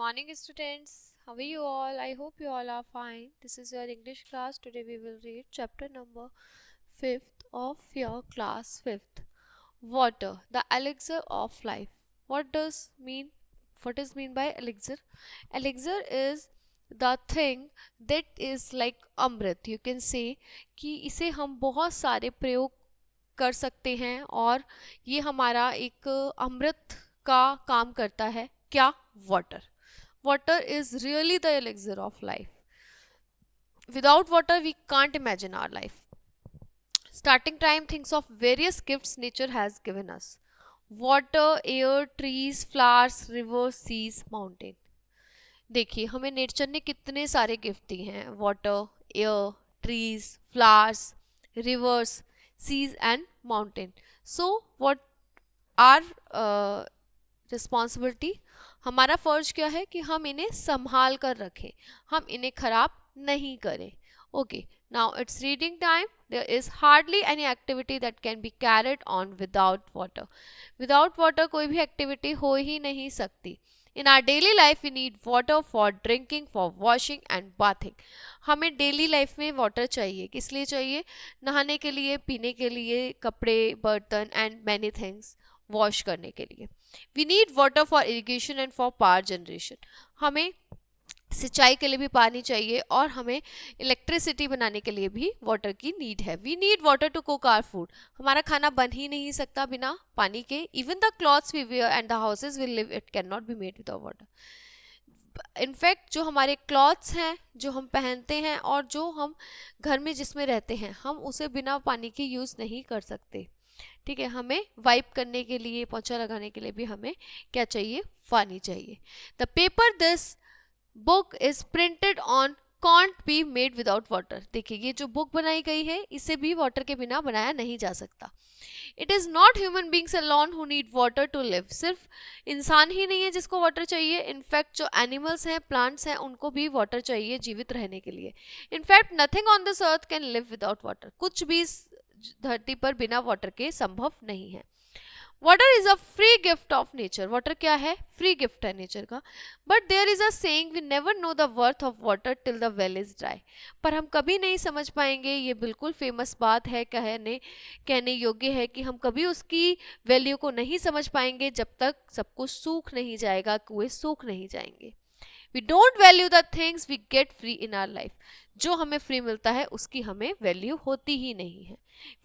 morning, students. How are you all? I hope you all are fine. This is your English class. Today we will read chapter number 5th of your class 5th. Water, the elixir of life. What does mean? What is mean by elixir? Elixir is the thing that is like Amrit. You can say कि इसे हम बहुत सारे प्रयोग कर सकते हैं और ये हमारा एक अमृत का काम करता है. क्या? Water. Water is really the elixir of life. Without water, we can't imagine our life. Starting time thinks of various gifts nature has given us: water, air, trees, flowers, rivers, seas, mountain. देखिए हमें nature ने कितने सारे gift दिए हैं: water, air, trees, flowers, rivers, seas and mountain. So what are responsibility? हमारा फर्ज क्या है कि हम इन्हें संभाल कर रखें, हम इन्हें खराब नहीं करें. Okay, now it's reading time. There is hardly any activity that can be carried on without water. Without water कोई भी एक्टिविटी हो ही नहीं सकती. In our daily life we need water for drinking, for washing and bathing. हमें daily life में water चाहिए. किस लिए चाहिए? नहाने के लिए, पीने के लिए, कपड़े, बर्तन एंड मैनी थिंग्स वॉश करने के लिए. We need water for irrigation and for power generation. हमें सिंचाई के लिए भी पानी चाहिए और हमें इलेक्ट्रिसिटी बनाने के लिए भी वाटर की नीड है. We need water to cook our food. हमारा खाना बन ही नहीं सकता बिना पानी के. Even the clothes we wear and the houses we live, it can not be made without water. In fact जो हमारे क्लॉथ्स हैं, जो हम पहनते हैं और जो हम घर में जिसमें रहते हैं, हम उसे बिना पानी के यूज़ नहीं कर सकते. ठीक है, हमें वाइप करने के लिए, पोंछा लगाने के लिए भी हमें क्या चाहिए? पानी चाहिए. The paper this book is printed on can't be made without water. देखिए ये जो बुक बनाई गई है इसे भी वाटर के बिना बनाया नहीं जा सकता. It is not human beings alone who need water to live. सिर्फ इंसान ही नहीं है जिसको वाटर चाहिए. इनफैक्ट जो एनिमल्स हैं, प्लांट्स हैं, उनको भी वाटर चाहिए जीवित रहने के लिए. In fact nothing on this earth can live without water. कुछ भी इस धरती पर बिना वाटर के संभव नहीं है. Water is a free gift of nature. Water क्या है? फ्री गिफ्ट है नेचर का. But there is a saying, we never know the worth of water till the well is dry. पर हम कभी नहीं समझ पाएंगे, ये बिल्कुल फेमस बात है, कहने योग्य है कि हम कभी उसकी वैल्यू को नहीं समझ पाएंगे जब तक सब कुछ सूख नहीं जाएगा, कुएं सूख नहीं जाएंगे. We don't value the things we get free in our life. जो हमें फ्री मिलता है उसकी हमें वैल्यू होती ही नहीं है.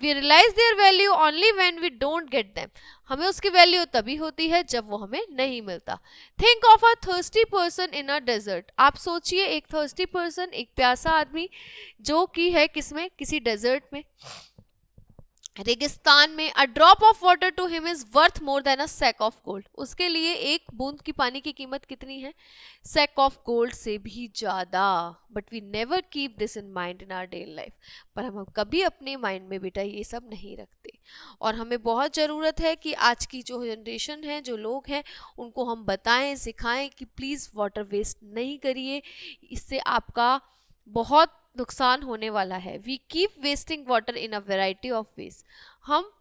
We realise their value only when we don't get them. हमें उसकी वैल्यू तभी होती है जब वो हमें नहीं मिलता. Think of a thirsty person in a desert. आप सोचिए एक थर्स्टी पर्सन, एक प्यासा आदमी जो कि है किसमें? किसी डेजर्ट में, रेगिस्तान में. A drop of water to him is worth more than a sack of gold. उसके लिए एक बूंद की पानी की कीमत कितनी है? सैक ऑफ गोल्ड से भी ज्यादा. But we never keep this in mind in our daily life. पर हम कभी अपने माइंड में बेटा ये सब नहीं रखते. और हमें बहुत ज़रूरत है कि आज की जो जनरेशन है, जो लोग हैं, उनको हम बताएं, सिखाएं कि प्लीज़ वाटर वेस्ट नहीं करिए. इससे आपका बहुत नुकसान होने वाला है. We keep wasting water in a variety of ways. हम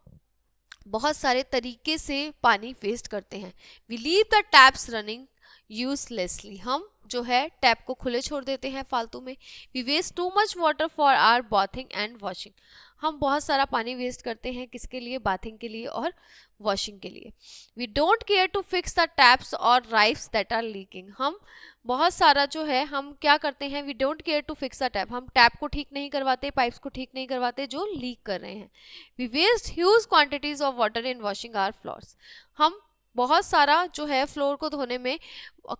बहुत सारे तरीके से पानी वेस्ट करते हैं. We leave the taps running uselessly. हम जो है टैप को खुले छोड़ देते हैं फालतू में. We waste too much water for our bathing and washing. हम बहुत सारा पानी वेस्ट करते हैं किसके लिए? बाथिंग के लिए और वॉशिंग के लिए. We don't care to fix the taps और राइफ्स दैट आर लीकिंग. हम बहुत सारा जो है हम क्या करते हैं? We don't care to fix the tap. हम टैप को ठीक नहीं करवाते, पाइप्स को ठीक नहीं करवाते जो लीक कर रहे हैं. We waste huge quantities of water in washing our floors. हम बहुत सारा जो है फ्लोर को धोने में,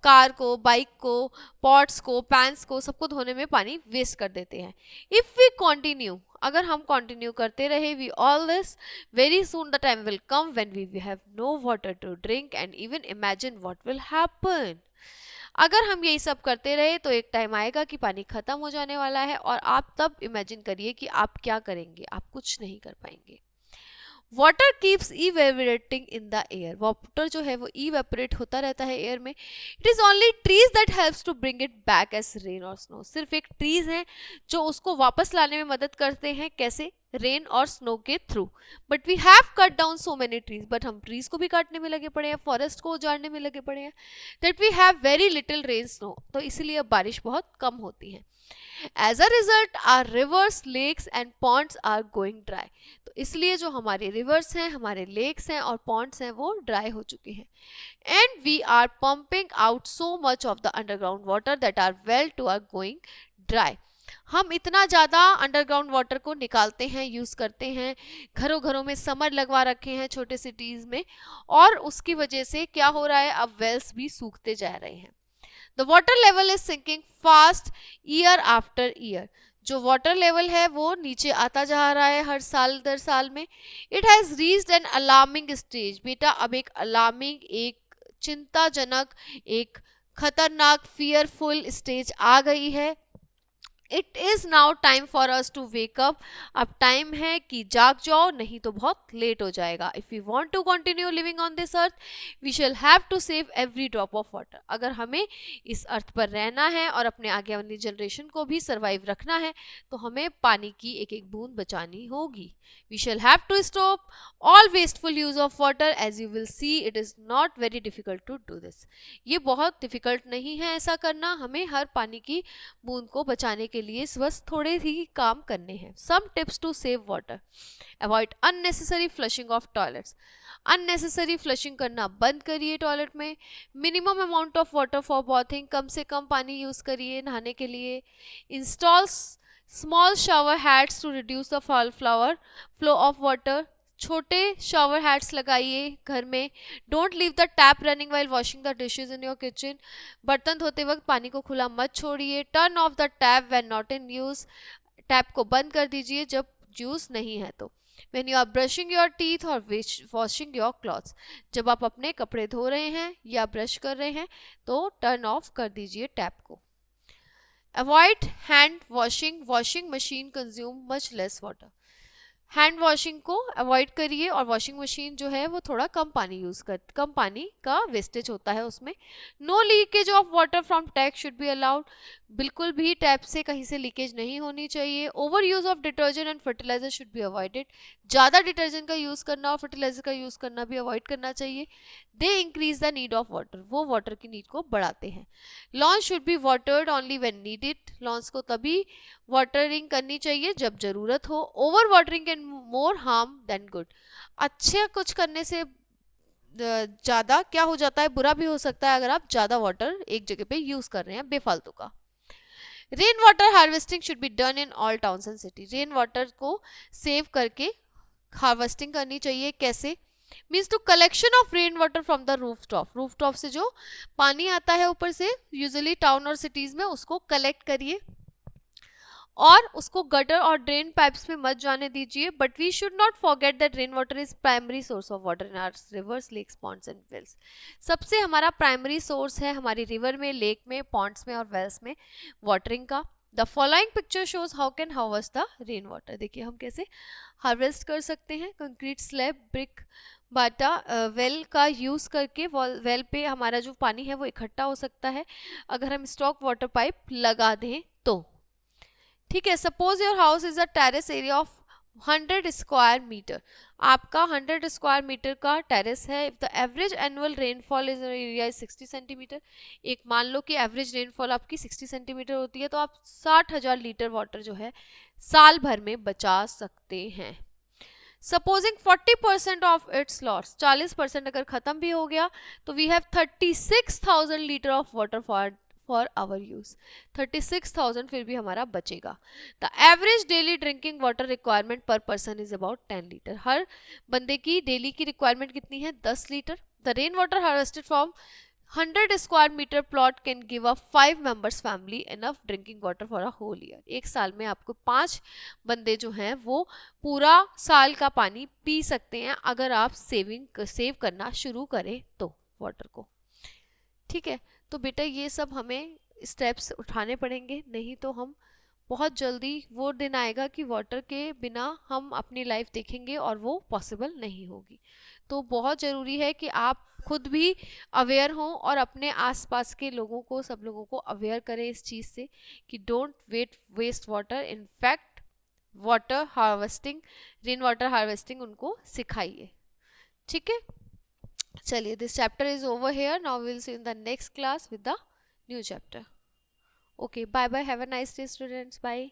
कार को, बाइक को, पॉट्स को, पैंस को, सबको धोने में पानी वेस्ट कर देते हैं. इफ़ वी कंटिन्यू, अगर हम कंटिन्यू करते रहे, we all this, very soon the time will come when we have no water to drink and even imagine what will happen. अगर हम यही सब करते रहे तो एक टाइम आएगा कि पानी खत्म हो जाने वाला है और आप तब इमेजिन करिए कि आप क्या करेंगे. आप कुछ नहीं कर पाएंगे. Water keeps evaporating in the air. Water जो है वो इवेपोरेट होता रहता है एयर में. It is only trees that helps to bring it back as rain और स्नो. सिर्फ एक ट्रीज हैं जो उसको वापस लाने में मदद करते हैं. कैसे? रेन और स्नो के through. But we have cut down so many trees, but हम ट्रीज को भी काटने में लगे पड़े हैं, फॉरेस्ट को उजाड़ने में लगे पड़े हैं, that we have very little rain snow, तो इसीलिए अब बारिश बहुत कम होती है। As a result, our rivers, lakes and ponds are going dry. तो इसलिए जो हमारे rivers हैं, हमारे lakes हैं और ponds हैं वो dry हो चुके हैं। And we are pumping out so much of the underground water that our well to are going dry. हम इतना ज़्यादा अंडरग्राउंड वाटर को निकालते हैं, यूज़ करते हैं, घरों घरों में समर लगवा रखे हैं छोटे सिटीज़ में, और उसकी वजह से क्या हो रहा है, अब वेल्स भी सूखते जा रहे हैं। The water level is sinking fast year after year. जो वाटर लेवल है वो नीचे आता जा रहा है हर साल दर साल में। It has reached an alarming stage. बेटा अब एक अलार्मिंग, एक चिंताजनक, एक खतरनाक, fearful स्टेज आ गई है। It is now time for us to wake up. अब टाइम है कि जाग जाओ, नहीं तो बहुत लेट हो जाएगा। If we want to continue living on this earth we shall have to save every drop of water. अगर हमें इस अर्थ पर रहना है और अपने आगे वाली जनरेशन को भी सर्वाइव रखना है तो हमें पानी की एक एक बूंद बचानी होगी। We shall have to stop all wasteful use of water. As you will see it is not very difficult to do this. ये बहुत डिफिकल्ट नहीं है ऐसा करना, हमें हर पानी की बूंद को बचाने के लिए बस थोड़े ही काम करने हैं। Some tips to save water: avoid unnecessary flushing of toilets. Unnecessary flushing करना बंद करिए टॉयलेट में। Minimum amount of water for bathing, कम से कम पानी यूज करिए नहाने के लिए। Install small shower hats to reduce the flow of water. छोटे शावर हैट्स लगाइए घर में। Don't leave the tap running while washing the dishes in your kitchen. बर्तन धोते वक्त पानी को खुला मत छोड़िए। Turn off the tap when not in use. Tap को बंद कर दीजिए जब यूज नहीं है तो। When you are brushing your teeth और वॉशिंग योर क्लॉथ्स, जब आप अपने कपड़े धो रहे हैं या ब्रश कर रहे हैं तो टर्न ऑफ कर दीजिए टैप को। Avoid hand washing, washing machine consume much less water. Hand washing को अवॉइड करिए और वॉशिंग मशीन जो है वो थोड़ा कम पानी का वेस्टेज होता है उसमें। No leakage of water from tap should be allowed. बिल्कुल भी टैप से कहीं से लीकेज नहीं होनी चाहिए। Over use of detergent and fertiliser should be avoided. ज़्यादा डिटर्जेंट का यूज़ करना और फर्टिलाइजर का यूज़ करना भी अवॉइड करना चाहिए। They increase the need of water, वो वाटर की नीड को बढ़ाते हैं। Lawns should be watered only when needed. Lawns को तभी वाटरिंग करनी चाहिए जब ज़रूरत हो। Over watering can more harm than good. अच्छे कुछ करने से ज़्यादा क्या हो जाता है, बुरा भी हो सकता है अगर आप ज़्यादा वाटर एक जगह पे यूज़ कर रहे हैं बेफालतू का। Rain water harvesting should be done in all towns and city. Rain water को सेव करके हार्वेस्टिंग करनी चाहिए। कैसे? Means to collection of rain water from the rooftop. Rooftop से जो पानी आता है ऊपर से यूजुअली टाउन और सिटीज में, उसको कलेक्ट करिए और उसको गटर और ड्रेन पाइप्स में मत जाने दीजिए। But we should not forget that rain water is primary source of water in our rivers, lakes, ponds and wells. सबसे हमारा प्राइमरी सोर्स है हमारी रिवर में, लेक में, पॉन्ड्स में और वेल्स में वाटरिंग का। The following picture shows how can harvest the rain water. देखिए हम कैसे हार्वेस्ट कर सकते हैं। कंक्रीट स्लैब, ब्रिक, बाटा, वेल का यूज़ करके वेल पे हमारा जो पानी है वो इकट्ठा हो सकता है अगर हम स्टॉक वाटर पाइप लगा दें तो। ठीक है, suppose your house is a terrace area of 100 square metre. आपका 100 स्क्वायर मीटर का टेरेस है। If the average annual rainfall is area is 60 centimetre. एक मान लो कि एवरेज रेनफॉल आपकी 60 सेंटीमीटर होती है तो आप 60,000 लीटर वाटर जो है साल भर में बचा सकते हैं। सपोजिंग 40% ऑफ इट्स लॉस, 40% अगर खत्म भी हो गया तो we have 36,000 litre of water for our use. 36,000 फिर भी हमारा बचेगा। The average daily drinking water requirement per person is about 10 litre. हर बंदे की डेली की रिक्वायरमेंट कितनी है? 10 litre. The rain water harvested from 100 square metre plot can give a 5 members family enough drinking water for a whole year. एक साल में आपको 5 बंदे जो हैं वो पूरा साल का पानी पी सकते हैं अगर आप सेव करना शुरू करें तो वाटर को। ठीक है, तो बेटा ये सब हमें स्टेप्स उठाने पड़ेंगे, नहीं तो हम बहुत जल्दी वो दिन आएगा कि वाटर के बिना हम अपनी लाइफ देखेंगे और वो पॉसिबल नहीं होगी। तो बहुत ज़रूरी है कि आप खुद भी अवेयर हों और अपने आसपास के लोगों को, सब लोगों को अवेयर करें इस चीज़ से कि don't waste water. In fact water harvesting, rain water harvesting उनको सिखाइए। ठीक है, चलिए this chapter is over here, now we will see in the next class with the new chapter. Okay, bye bye, have a nice day students, bye.